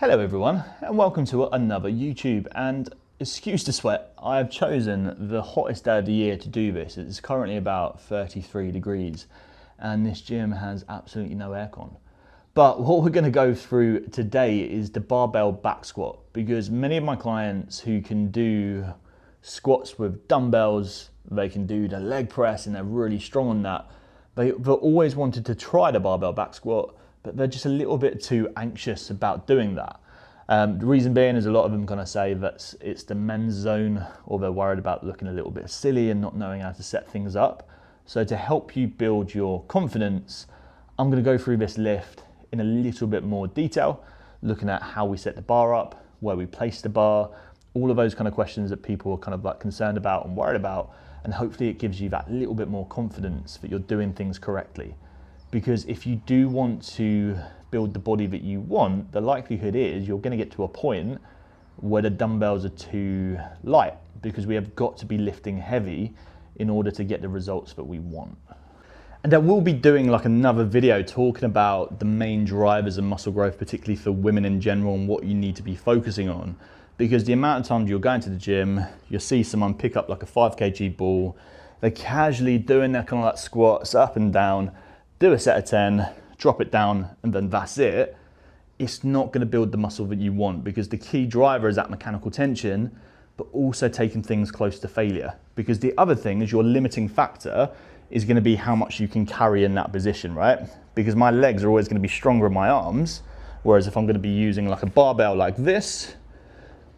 Hello everyone and welcome to another YouTube, and excuse the sweat, I have chosen the hottest day of the year to do this. It's currently about 33 degrees and this gym has absolutely no aircon. But what we're going to go through today is the barbell back squat, because many of my clients who can do squats with dumbbells, they can do the leg press and they're really strong on that. They've always wanted to try the barbell back squat, but they're just a little bit too anxious about doing that. The reason being is a lot of them kind of say that it's the men's zone, or they're worried about looking a little bit silly and not knowing how to set things up. So to help you build your confidence, I'm going to go through this lift in a little bit more detail, looking at how we set the bar up, where we place the bar, all of those kind of questions that people are kind of like concerned about and worried about, and hopefully it gives you that little bit more confidence that you're doing things correctly. Because if you do want to build the body that you want, the likelihood is you're going to get to a point where the dumbbells are too light, because we have got to be lifting heavy in order to get the results that we want. And I will be doing like another video talking about the main drivers of muscle growth, particularly for women in general, and what you need to be focusing on. Because the amount of times you're going to the gym, you'll see someone pick up like a 5 kg ball, they're casually doing their kind of like squats up and down, do a set of 10, drop it down, and then that's it. It's not going to build the muscle that you want, because the key driver is that mechanical tension, but also taking things close to failure. Because the other thing is your limiting factor is going to be how much you can carry in that position, right? Because my legs are always going to be stronger than my arms, whereas if I'm going to be using like a barbell like this,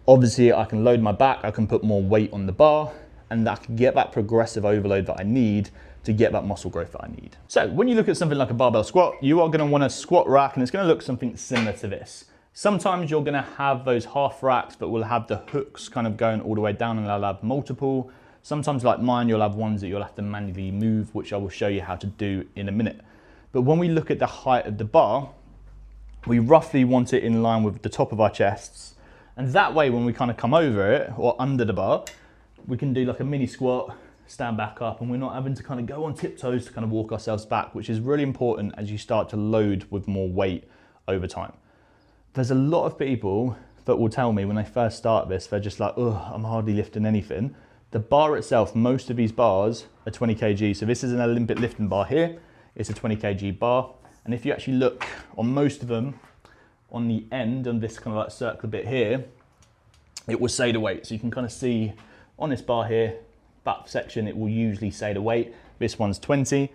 obviously I can load my back, I can put more weight on the bar, and I can get that progressive overload that I need to get that muscle growth that I need. So when you look at something like a barbell squat, you are going to want a squat rack, and it's going to look something similar to this. Sometimes you're going to have those half racks that will have the hooks kind of going all the way down, and they'll have multiple. Sometimes like mine, you'll have ones that you'll have to manually move, which I will show you how to do in a minute. But when we look at the height of the bar, we roughly want it in line with the top of our chests. And that way, when we kind of come over it or under the bar, we can do like a mini squat, stand back up, and we're not having to kind of go on tiptoes to kind of walk ourselves back, which is really important as you start to load with more weight over time. There's a lot of people that will tell me when they first start this, they're just like, oh, I'm hardly lifting anything. The bar itself, most of these bars are 20 kg. So this is an Olympic lifting bar here. It's a 20 kg bar. And if you actually look on most of them, on the end of this kind of like circular bit here, it will say the weight. So you can kind of see on this bar here, back section, it will usually say the weight. This one's 20.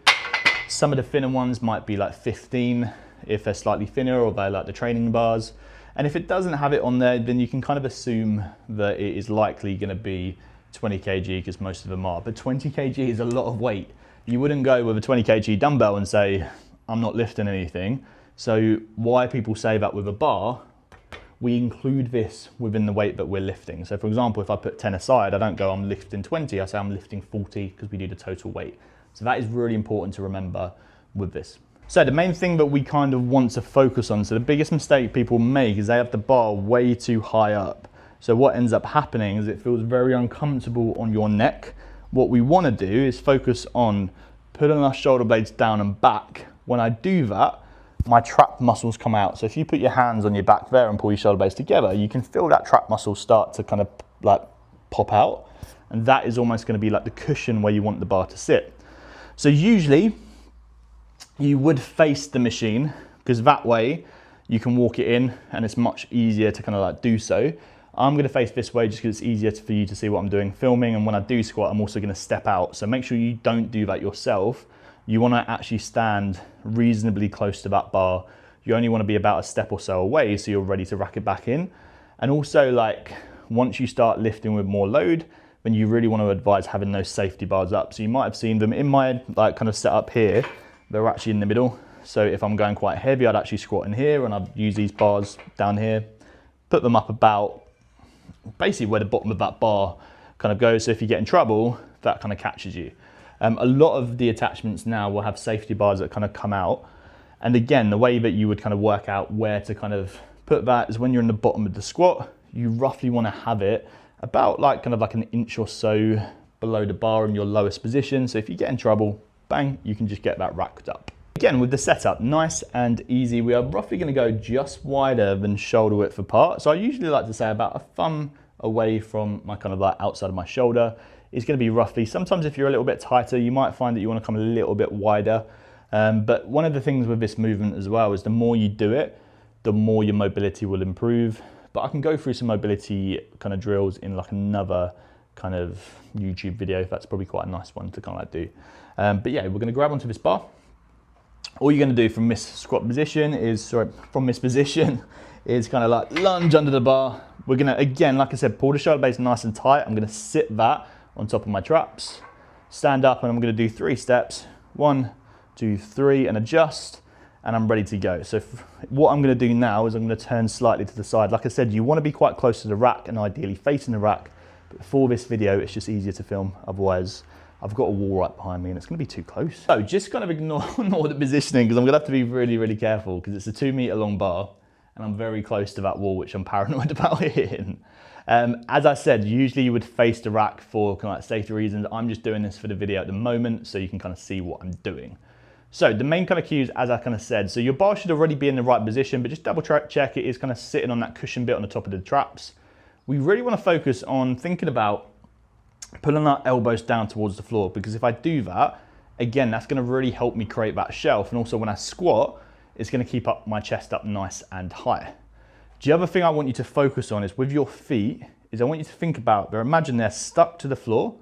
Some of the thinner ones might be like 15 if they're slightly thinner, or they're like the training bars. And if it doesn't have it on there, then you can kind of assume that it is likely going to be 20 kg, because most of them are. But 20 kg is a lot of weight. You wouldn't go with a 20 kg dumbbell and say, I'm not lifting anything. So why people say that with a bar, we include this within the weight that we're lifting. So for example, if I put 10 aside, I don't go, I'm lifting 20, I say I'm lifting 40, because we do the total weight. So that is really important to remember with this. So the main thing that we kind of want to focus on, so the biggest mistake people make is they have the bar way too high up. So what ends up happening is it feels very uncomfortable on your neck. What we want to do is focus on putting our shoulder blades down and back. When I do that, my trap muscles come out. So if you put your hands on your back there and pull your shoulder blades together, you can feel that trap muscle start to kind of like pop out. And that is almost going to be like the cushion where you want the bar to sit. So usually you would face the machine, because that way you can walk it in and it's much easier to kind of like do so. I'm going to face this way just because it's easier for you to see what I'm doing filming, and when I do squat, I'm also going to step out. So make sure you don't do that yourself. You want to actually stand reasonably close to that bar. You only want to be about a step or so away so you're ready to rack it back in. And also, like, once you start lifting with more load, then you really want to advise having those safety bars up. So you might have seen them in my like kind of setup here. They're actually in the middle. So if I'm going quite heavy, I'd actually squat in here, and I'd use these bars down here, put them up about basically where the bottom of that bar kind of goes. So if you get in trouble, that kind of catches you. A lot of the attachments now will have safety bars that kind of come out. And again, the way that you would kind of work out where to kind of put that is when you're in the bottom of the squat, you roughly want to have it about like kind of like an inch or so below the bar in your lowest position. So if you get in trouble, bang, you can just get that racked up. Again, with the setup, nice and easy. We are roughly going to go just wider than shoulder width apart. So I usually like to say about a thumb away from my kind of like outside of my shoulder is going to be roughly. Sometimes if you're a little bit tighter, you might find that you want to come a little bit wider. But one of the things with this movement as well is the more you do it, the more your mobility will improve. But I can go through some mobility kind of drills in like another kind of YouTube video. That's probably quite a nice one to kind of like do. But yeah, we're going to grab onto this bar. All you're going to do from this squat position is, kind of like lunge under the bar. We're going to, again, like I said, pull the shoulder blades nice and tight. I'm going to sit that on top of my traps, stand up, and I'm going to do 3 steps. 1, 2, 3, and adjust, and I'm ready to go. So what I'm going to do now is I'm going to turn slightly to the side. Like I said, you want to be quite close to the rack and ideally facing the rack. But for this video, it's just easier to film. Otherwise, I've got a wall right behind me and it's going to be too close. So just kind of ignore the positioning, because I'm going to have to be really, really careful because it's a 2 meter long bar and I'm very close to that wall, which I'm paranoid about hitting. As I said, usually you would face the rack for kind of like safety reasons. I'm just doing this for the video at the moment so you can kind of see what I'm doing. So the main kind of cues, as I kind of said, so your bar should already be in the right position, but just double check it is kind of sitting on that cushion bit on the top of the traps. We really want to focus on thinking about pulling our elbows down towards the floor, because if I do that, again, that's going to really help me create that shelf. And also when I squat, it's going to keep up my chest up nice and high. The other thing I want you to focus on is with your feet, is I want you to think about, imagine they're stuck to the floor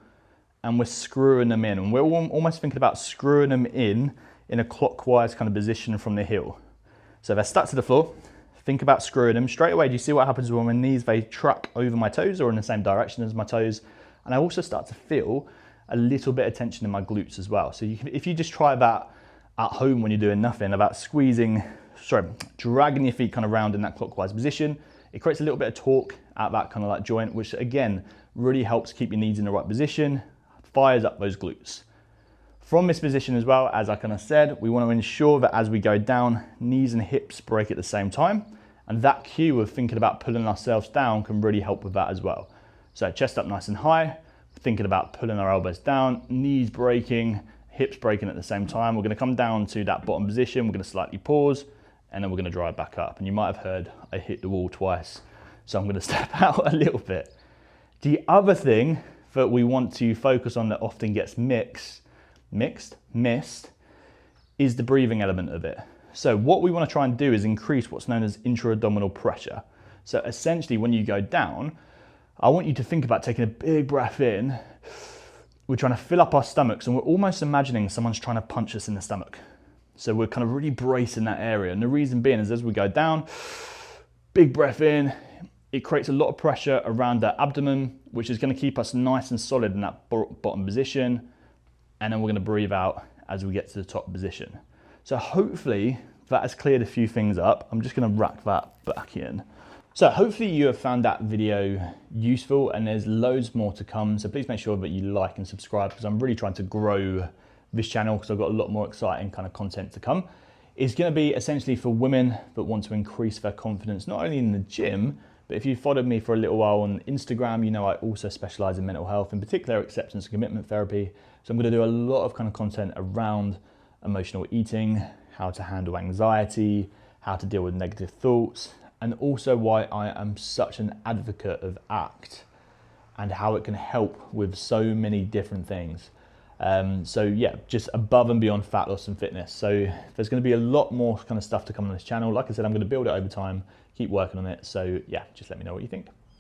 and we're screwing them in. And we're almost thinking about screwing them in a clockwise kind of position from the heel. So they're stuck to the floor, think about screwing them. Straight away, do you see what happens when my knees, they track over my toes or in the same direction as my toes? And I also start to feel a little bit of tension in my glutes as well. So if you just try that at home when you're doing nothing, about dragging your feet kind of round in that clockwise position, it creates a little bit of torque at that kind of like joint, which again, really helps keep your knees in the right position, fires up those glutes. From this position as well, as I kind of said, we want to ensure that as we go down, knees and hips break at the same time. And that cue of thinking about pulling ourselves down can really help with that as well. So chest up nice and high, thinking about pulling our elbows down, knees breaking, hips breaking at the same time. We're going to come down to that bottom position. We're going to slightly pause, and then we're going to drive back up. And you might have heard I hit the wall twice, so I'm going to step out a little bit. The other thing that we want to focus on that often gets missed, is the breathing element of it. So what we want to try and do is increase what's known as intra-abdominal pressure. So essentially when you go down, I want you to think about taking a big breath in. We're trying to fill up our stomachs and we're almost imagining someone's trying to punch us in the stomach. So we're kind of really bracing that area. And the reason being is as we go down, big breath in, it creates a lot of pressure around the abdomen, which is going to keep us nice and solid in that bottom position. And then we're going to breathe out as we get to the top position. So hopefully that has cleared a few things up. I'm just going to rack that back in. So hopefully you have found that video useful, and there's loads more to come. So please make sure that you like and subscribe, because I'm really trying to grow this channel because I've got a lot more exciting kind of content to come. It's going to be essentially for women that want to increase their confidence, not only in the gym, but if you followed me for a little while on Instagram, you know I also specialize in mental health, in particular acceptance and commitment therapy. So I'm going to do a lot of kind of content around emotional eating, how to handle anxiety, how to deal with negative thoughts, and also why I am such an advocate of ACT and how it can help with so many different things. So yeah, just above and beyond fat loss and fitness. So there's going to be a lot more kind of stuff to come on this channel. Like I said, I'm going to build it over time, keep working on it. So yeah, just let me know what you think.